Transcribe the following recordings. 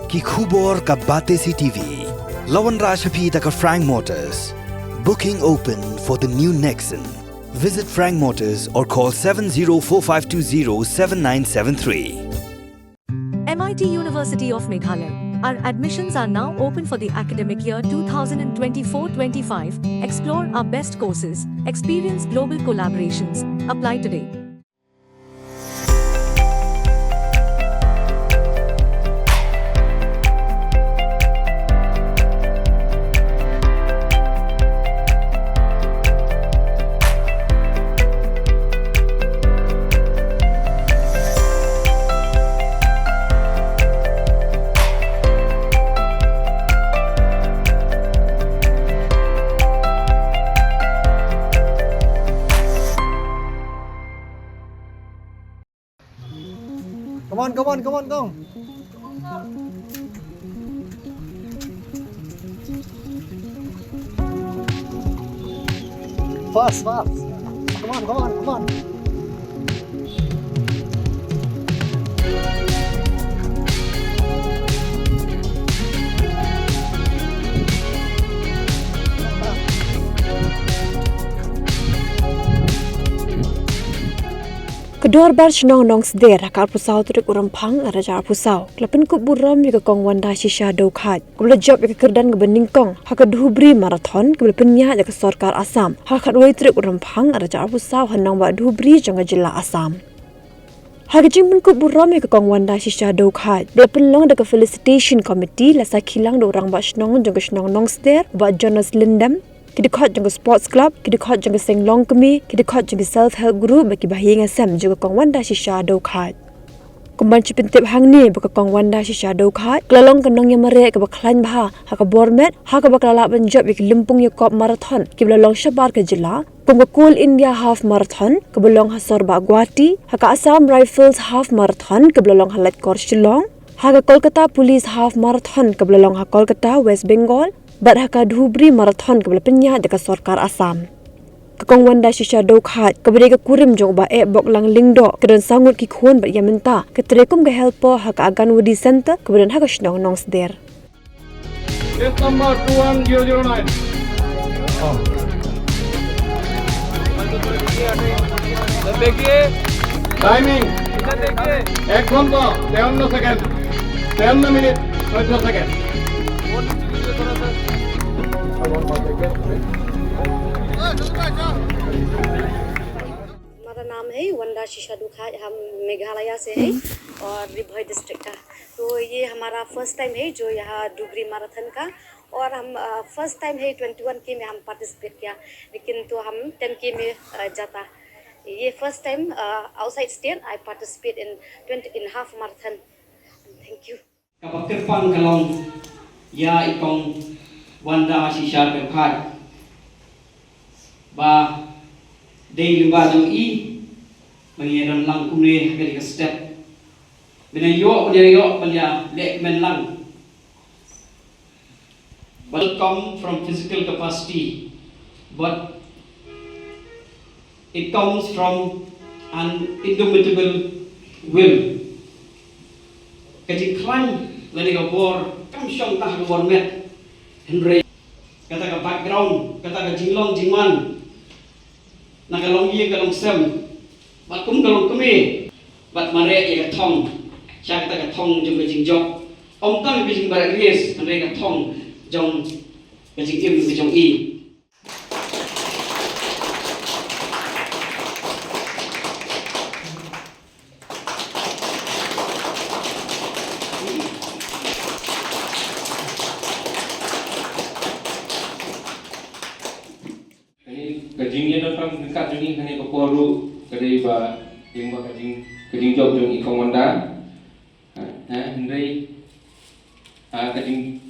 ki khubor ka bate si TV. Lawan Rashapi taka Frank Motors. Booking open for the new Nexon. Visit Frank Motors or call 7045207973. MIT University of Meghalaya. Our admissions are now open for the academic year 2024-25. Explore our best courses, experience global collaborations. Apply today. Come on, go. Fast. Come on. Kedua bar Shnong Nongsder akal pusau turik orang pang raja pusau. Pynkup Burom juga kong wanda shisha dokhat. Kebela job juga kerdan ke Ningkong. Haka Dhubri marathon kebela penya juga Sarkar Assam. Haka dua turik orang pang raja pusau hanang ba Dhubri janga jela Assam. Haka jing Pynkup Burom juga kong wanda shisha dokhat. Bela penlong dekat felicitation committee lasa kilang do orang ba Shnong janga Shnong Nongsder ba Jonas Lindam. Kita khot jangka sports club, kita khot jangka seng Longkmie, kita khot jangka self help group bagi bayi ngasam juga kong wanda shisha dokhat. Kumban cipintip hang ni baka kong wanda shisha dokhat, kelalong kenong yang merek ke baklan baha, haka bormet, haka bakalala penjob bagi lempung yukop marathon, kibla long shabar ke jela, kumba Cool India half marathon, kebalong hasor ba Guwahati, haka Assam Rifles half marathon, kebalong halat kor Shillong, haka Kolkata Police half marathon, kebalong ha Kolkata West Bengal, Bat haka Dhubri marathon kebela penya dekat Sarkar Assam. Kekong wanda shisha dokhat kebeda ke kurim jong ba bok lang lingdo kedan sangut ki khon bat yamenta ketrekum ke helper haka agan wudi center kebedan haka Shnong Nongsder. Case number 21009. Timing 1 ঘন্টা 53 সেকেন্ড 53 মিনিট 14 সেকেন্ড. हमारा नाम है वंदा शीशा दुखा, हम मेघालय से हैं और रिभोई डिस्ट्रिक्ट का। तो ये हमारा फर्स्ट टाइम है जो यहाँ डुबरी मैराथन का, और हम फर्स्ट टाइम है 21 के में हम पार्टिसिपेट किया, लेकिन तो हम 10 के में जाता। ये first time outside state I participate in half marathon. Thank you. Kapag kalong ya ikong wanda shisha berkat ba day limba dong I mengiran lang kumne kali step benayo yo palya lek men lang. But come from physical capacity, but it comes from an indomitable will. Kajik klan lani ka bor kam syong tah ka bor met Henry kata ka background kata ka jinglong jingman na ka long ye ka long sem bat kum ka long kumi bat mare ye ka thong cha kata ka thong jong ka jingjok om tang ka jing barak ries Henry ka thong jong ka jing im ka jong I. Kajingnya datang dekat juni hanya keporu kedai ba lingba kajing job jong ikong wanda. Hendai kajing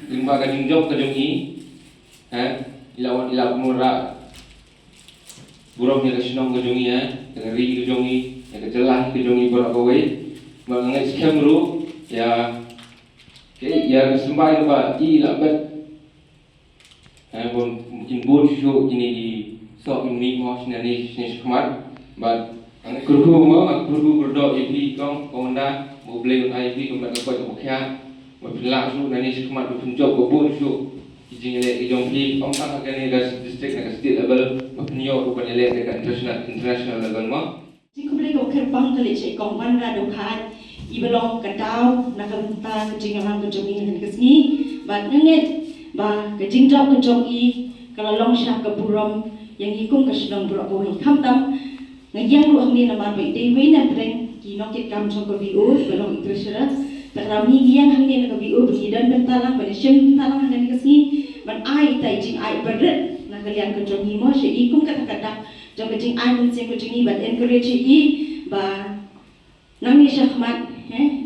lingba kajing job kajong I. Ilawan murah. Burom yang Shnong kajong I dengan ri kajong I, yang kejelah kajong I berak kawai. Mengenai scam ru ya ya sembah ba I labat. Mungkin board show ini di sok ini mau sini kemat, but angkat kerugu mau angkat kerugu berdok IP kong komanda mau beli un IP komanda dapat okey Mapilak su nani sekemat berpunjau kebun su izin le ijong pli om tak akan ni gas district nak state level mapinyo ko panile dekat international level ma. Jika boleh kau kerbang kali cek kau mana dokat ibelong kadau nak kenta kejing orang kejong ini kesini bat nenget ba kejing job i kalau longsha ke Burom yang ikung ke Shnong Burom boy kamtam ngayang lu ni nama baik dewi na breng ki nokit kam jong ke VO ibelong itresera terami yang hangni na ke VO berhidan bentalang bersem bentalang hangni kesini ban ai tai jing ai berat nak kalian kejong ni mo se ikung kata-kata jong kejing ai mun sing kejing ni bat encourage i ba nang ni syahmat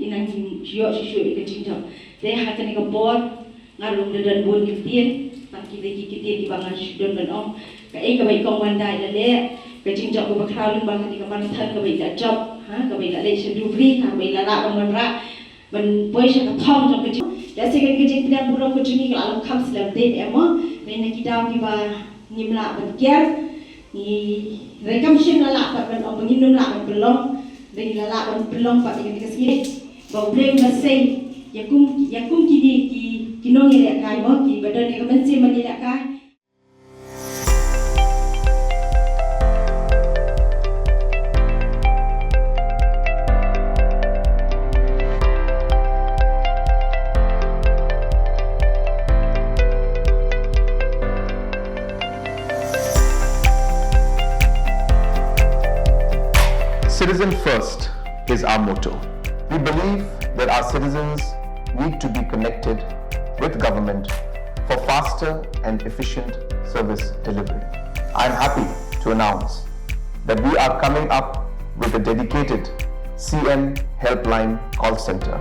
inang jio sisyo kejing jong deh hatan ke bor ngalung dan bun kitien tak kita kitien di bangan sudon dan om ka ka bai kong wandai la le kejing jong ko bakral lung bangan di kamar than ka bai da job ka bai la le Dhubri ka bai la la bang ra ban boy sha ka thong jong kejing da se kejing tidak Burom kejing ni kalau kham selam de emo ne kita ki ba nimla ban kiar ni rekam shin la la ban om bangin num la ban belong dari la la ban belong pa dengan kesini ba blame na say yakum ki nong ile kai mo ki badan ni kamen se man ile kai. Citizen first is our motto. We believe that our citizens need to be connected with government for faster and efficient service delivery. I am happy to announce that we are coming up with a dedicated CM helpline call center.